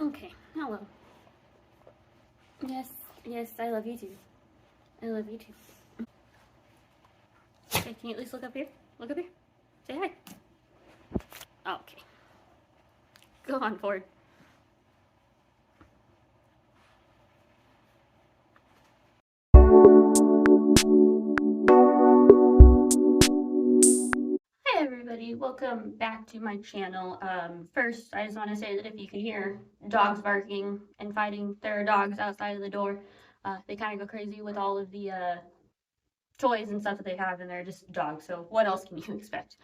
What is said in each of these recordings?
Okay, hello. Yes, yes, I love you too. I love you too. Okay, can you at least look up here? Look up here. Say hi. Okay. Go on forward. Hey everybody, welcome back to my channel. First, I just want to say that if you can hear dogs barking and fighting, there are dogs outside of the door. They kind of go crazy with all of the toys and stuff that they have, and they're just dogs, so what else can you expect?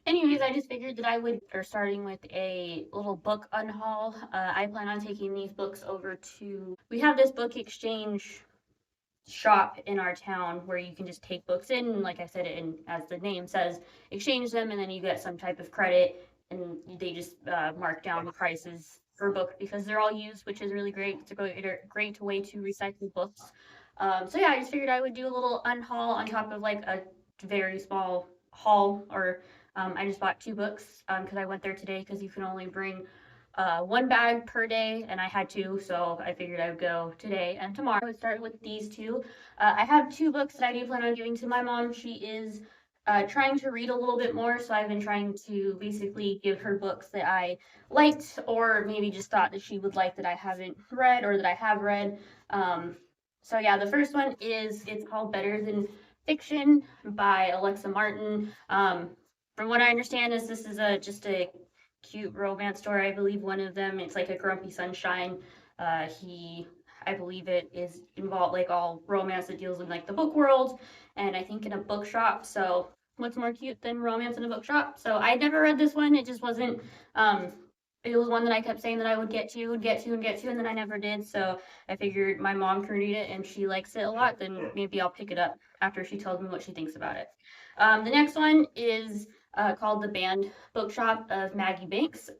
Anyways, I just figured that I would, or starting with a little book unhaul. I plan on taking these books over to, we have this book exchange shop in our town where you can just take books in, and like I said, and as the name says, exchange them, and then you get some type of credit, and they just mark down the prices for books because they're all used, which is really great. It's a great way to recycle books. So yeah, I just figured I would do a little unhaul on top of like a very small haul, or I just bought two books because I went there today because you can only bring one bag per day, and I had two, so I figured I would go today and tomorrow. I would start with these two. I have two books that I do plan on giving to my mom. She is trying to read a little bit more, so I've been trying to basically give her books that I liked, or maybe just thought that she would like that I haven't read or that I have read. So yeah, the first one is it's called Better Than Fiction by Alexa Martin. From what I understand, is this is a just a cute romance story. I believe one of them, it's like a Grumpy Sunshine. I believe it is involved like all romance that deals in like the book world, and I think in a bookshop. So what's more cute than romance in a bookshop? So I never read this one. It just wasn't. Um, it was one that I kept saying that I would get to, and then I never did. So I figured my mom can read it and she likes it a lot. Then maybe I'll pick it up after she tells me what she thinks about it. The next one is called The Banned Bookshop of Maggie Banks.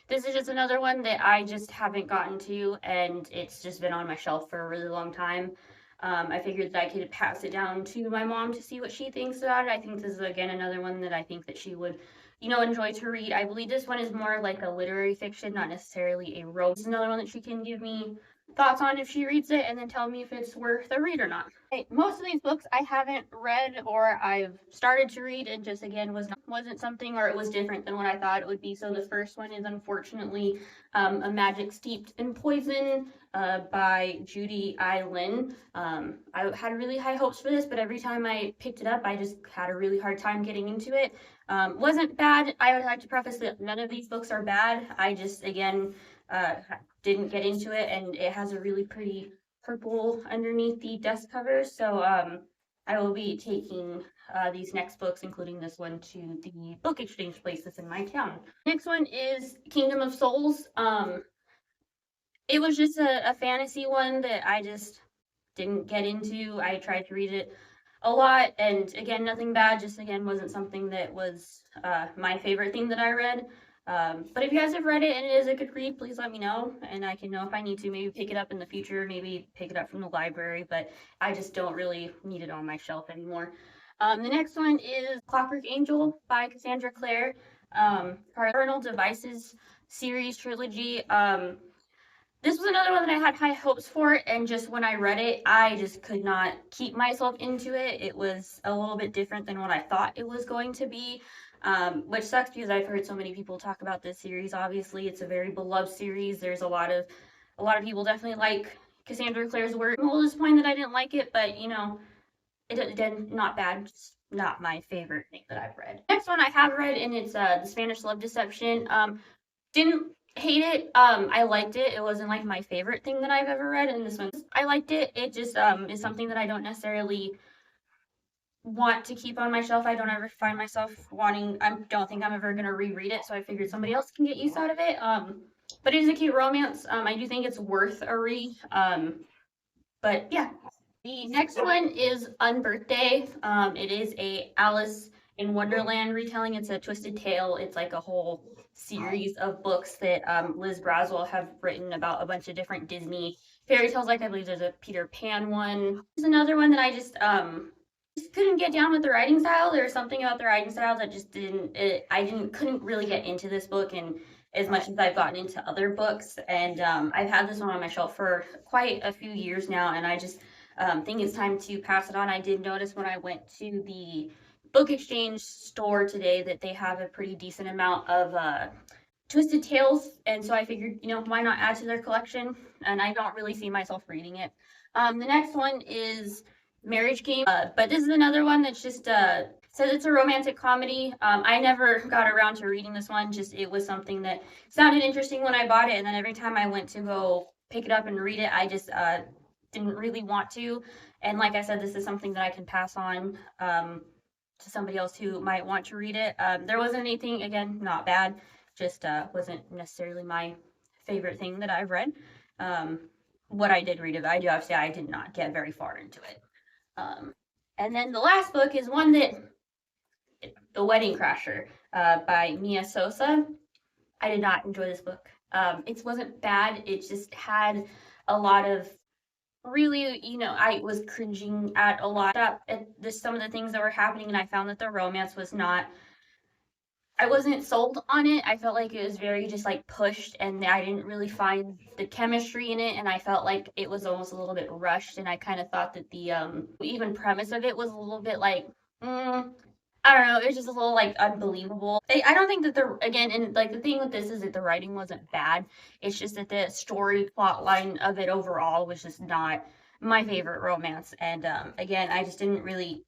This is just another one that I just haven't gotten to, and it's just been on my shelf for a really long time. I figured that I could pass it down to my mom to see what she thinks about it. I think this is again another one that I think that she would, enjoy to read. I believe this one is more like a literary fiction, not necessarily a romance. It's another one that she can give me thoughts on if she reads it, and then tell me if it's worth a read or not. Most of these books I haven't read, or I've started to read and just again wasn't something, or it was different than what I thought it would be. So the first one is unfortunately A Magic Steeped in Poison by Judy I. Lin. I had really high hopes for this, but every time I picked it up, I just had a really hard time getting into it. Wasn't bad. I would like to preface that none of these books are bad. I just again uh, didn't get into it, and it has a really pretty purple underneath the desk covers. So I will be taking these next books, including this one, to the book exchange place that's in my town. Next one is Kingdom of Souls. It was just a fantasy one that I just didn't get into. I tried to read it a lot, and again, nothing bad. Just again, wasn't something that was my favorite thing that I read. But if you guys have read it and it is a good read, please let me know, and I can know if I need to maybe pick it up in the future, maybe pick it up from the library. But I just don't really need it on my shelf anymore. The next one is Clockwork Angel by Cassandra Clare. Carnal Devices series trilogy. This was another one that I had high hopes for, and just when I read it, I just could not keep myself into it. It was a little bit different than what I thought it was going to be, which sucks because I've heard so many people talk about this series. Obviously, it's a very beloved series. There's a lot of people definitely like Cassandra Clare's work. I'm a little disappointed that I didn't like it, but it did not bad. Just not my favorite thing that I've read. Next one I have read, and it's The Spanish Love Deception. Didn't hate it. I liked it. It wasn't like my favorite thing that I've ever read, and this one I liked it. It just is something that I don't necessarily want to keep on my shelf. I don't ever find myself wanting. I don't think I'm ever gonna reread it, so I figured somebody else can get use out of it. But it is a cute romance. I do think it's worth a read. But yeah. The next one is Unbirthday. It is a Alice in Wonderland retelling. It's a twisted tale. It's like a whole series of books that Liz Braswell have written about a bunch of different Disney fairy tales. Like I believe there's a Peter Pan one. There's another one that I just just couldn't get down with the writing style. There was something about the writing style that just couldn't really get into this book, and as much as I've gotten into other books, and I've had this one on my shelf for quite a few years now, and I just think it's time to pass it on. I did notice when I went to the book exchange store today that they have a pretty decent amount of Twisted Tales, and so I figured, why not add to their collection? And I don't really see myself reading it. The next one is Marriage Game, but this is another one that's just says it's a romantic comedy. I never got around to reading this one. Just it was something that sounded interesting when I bought it, and then every time I went to go pick it up and read it, I just didn't really want to. And like I said, this is something that I can pass on to somebody else who might want to read it. There wasn't anything, again, not bad, just wasn't necessarily my favorite thing that I've read. Um, what I did read of, I do have to say I did not get very far into it. Um, and then the last book is one that, The Wedding Crasher, by Mia Sosa. I did not enjoy this book. It wasn't bad. It just had a lot of really, I was cringing at a lot at some of the things that were happening, and I found that the romance was not. I wasn't sold on it. I felt like it was very just like pushed, and I didn't really find the chemistry in it, and I felt like it was almost a little bit rushed, and I kind of thought that the even premise of it was a little bit like, I don't know, it was just a little like unbelievable. I don't think that again, and like the thing with this is that the writing wasn't bad. It's just that the story plot line of it overall was just not my favorite romance. And again, I just didn't really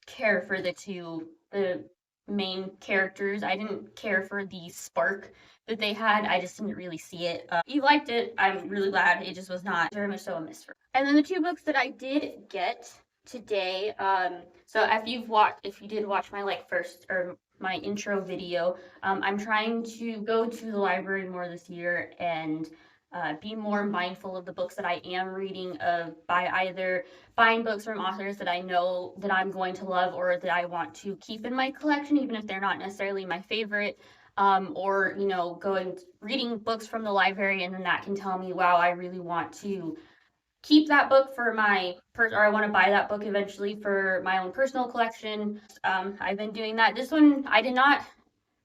care for the main characters. I didn't care for the spark that they had. I just didn't really see it. You liked it. I'm really glad. It just was not very much so a miss for me. And then the two books that I did get today. So if you did watch my like first or my intro video, I'm trying to go to the library more this year and be more mindful of the books that I am reading by either buying books from authors that I know that I'm going to love or that I want to keep in my collection, even if they're not necessarily my favorite. Or going reading books from the library, and then that can tell me, wow, I really want to keep that book for or I want to buy that book eventually for my own personal collection. I've been doing that. This one, I did not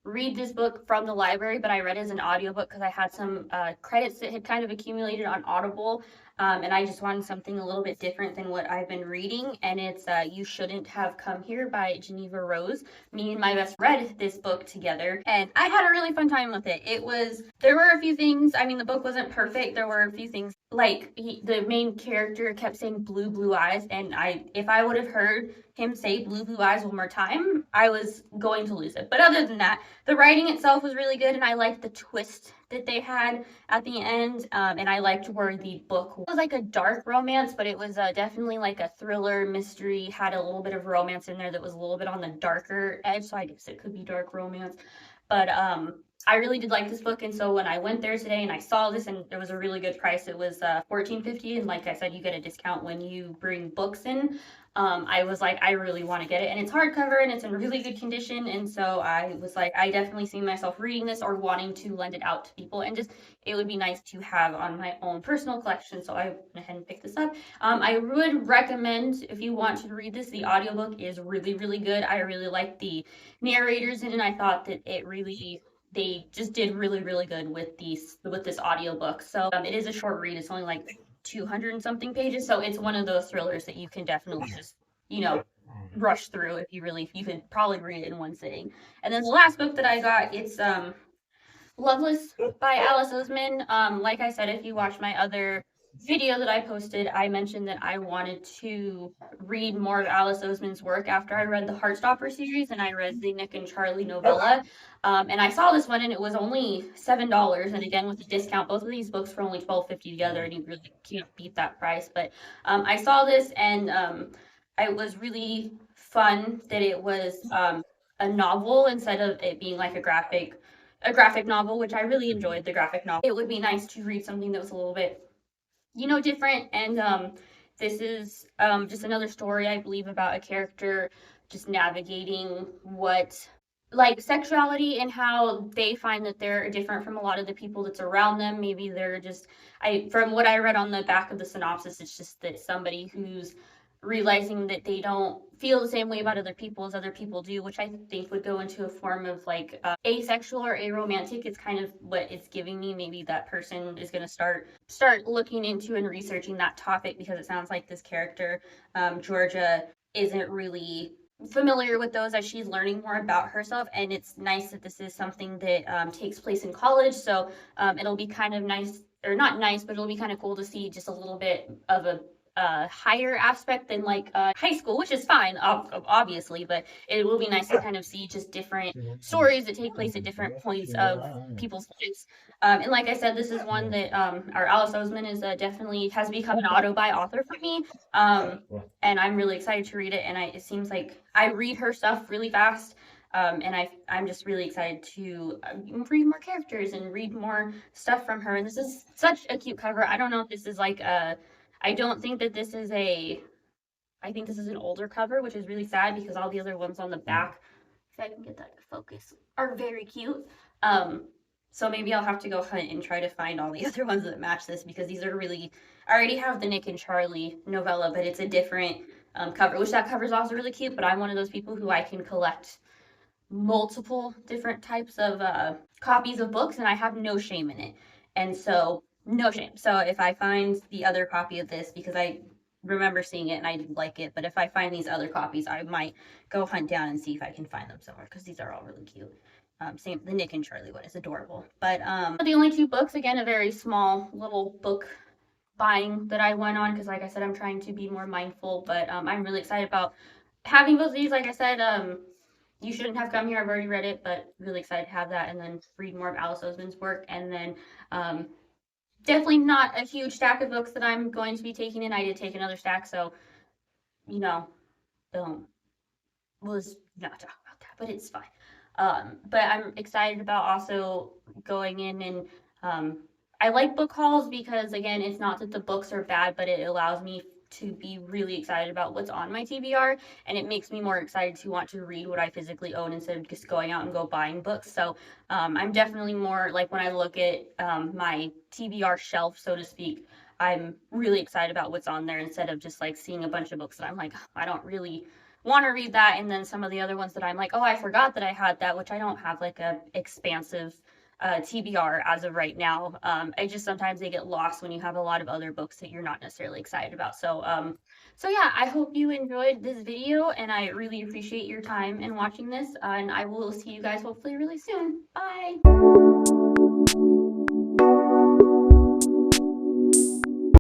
read this book from the library, but I read it as an audiobook because I had some credits that had kind of accumulated on Audible. And I just wanted something a little bit different than what I've been reading. And it's You Shouldn't Have Come Here by Geneva Rose. Me and my best read this book together, and I had a really fun time with it. There were a few things, I mean, the book wasn't perfect. There were a few things like the main character kept saying blue eyes, and if I would have heard him say blue eyes one more time, I was going to lose it. But other than that, the writing itself was really good, and I liked the twist that they had at the end. And I liked where the book was like a dark romance, but it was definitely like a thriller mystery, had a little bit of romance in there that was a little bit on the darker edge, so I guess it could be dark romance. But I really did like this book, and so when I went there today and I saw this, and it was a really good price, it was $14.50, and like I said, you get a discount when you bring books in. I was like, I really want to get it, and it's hardcover and it's in really good condition, and so I was like, I definitely see myself reading this or wanting to lend it out to people, and just it would be nice to have on my own personal collection, so I went ahead and picked this up. I would recommend, if you want to read this, the audiobook is really, really good. I really like the narrators in it, and I thought that they just did really, really good with this audiobook. So it is a short read. It's only like 200 and something pages, so it's one of those thrillers that you can definitely just rush through if you could probably read it in one sitting. And then the last book that I got, it's Loveless by Alice Oseman. Like I said, if you watch my other video that I posted, I mentioned that I wanted to read more of Alice Oseman's work after I read the Heartstopper series and I read the Nick and Charlie novella. And I saw this one and it was only $7. And again, with the discount, both of these books were only $12.50 together, and you really can't beat that price. But I saw this, and it was really fun that it was a novel instead of it being like a graphic novel, which I really enjoyed the graphic novel. It would be nice to read something that was a little bit, different. And this is just another story, I believe, about a character just navigating like sexuality and how they find that they're different from a lot of the people that's around them. Maybe they're just, from what I read on the back of the synopsis, it's just that somebody who's realizing that they don't feel the same way about other people as other people do, which I think would go into a form of like asexual or aromantic. It's kind of what it's giving me. Maybe that person is going to start looking into and researching that topic, because it sounds like this character, Georgia, isn't really familiar with those as she's learning more about herself. And it's nice that this is something that takes place in college, so it'll be kind of nice, or not nice, but it'll be kind of cool to see just a little bit of a higher aspect than like high school, which is fine, obviously, but it will be nice to kind of see just different stories that take place at different points of people's lives. And like I said, this is one that our Alice Oseman is definitely has become an auto-buy author for me. And I'm really excited to read it. And it seems like I read her stuff really fast. And I'm just really excited to read more characters and read more stuff from her. And this is such a cute cover. I don't know if this is like a, I don't think that this is a, I think this is an older cover, which is really sad because all the other ones on the back, if I can get that to focus, are very cute. Um, so maybe I'll have to go hunt and try to find all the other ones that match this, because these are really, I already have the Nick and Charlie novella, but it's a different cover, which that cover is also really cute, but I'm one of those people who I can collect multiple different types of copies of books, and I have no shame in it. And so, no shame. So if I find the other copy of this, because I remember seeing it and I didn't like it, but if I find these other copies, I might go hunt down and see if I can find them somewhere, because these are all really cute. Same, the Nick and Charlie one is adorable. But the only two books, again, a very small little book buying that I went on, because like I said, I'm trying to be more mindful. But I'm really excited about having both of these. Like I said, You Shouldn't Have Come Here, I've already read it, but really excited to have that and then read more of Alice Oseman's work. And then definitely not a huge stack of books that I'm going to be taking in. I did take another stack, so, you know, don't, was not talk about that, but it's fine. But I'm excited about also going in and I like book hauls because, again, it's not that the books are bad, but it allows me to be really excited about what's on my TBR, and it makes me more excited to want to read what I physically own instead of just going out and go buying books. So I'm definitely more like, when I look at my TBR shelf, so to speak, I'm really excited about what's on there instead of just like seeing a bunch of books that I'm like, oh, I don't really want to read that. And then some of the other ones that I'm like, oh, I forgot that I had that, which I don't have like a expansive TBR as of right now. I just, sometimes they get lost when you have a lot of other books that you're not necessarily excited about. So yeah, I hope you enjoyed this video, and I really appreciate your time in watching this. And I will see you guys hopefully really soon. Bye.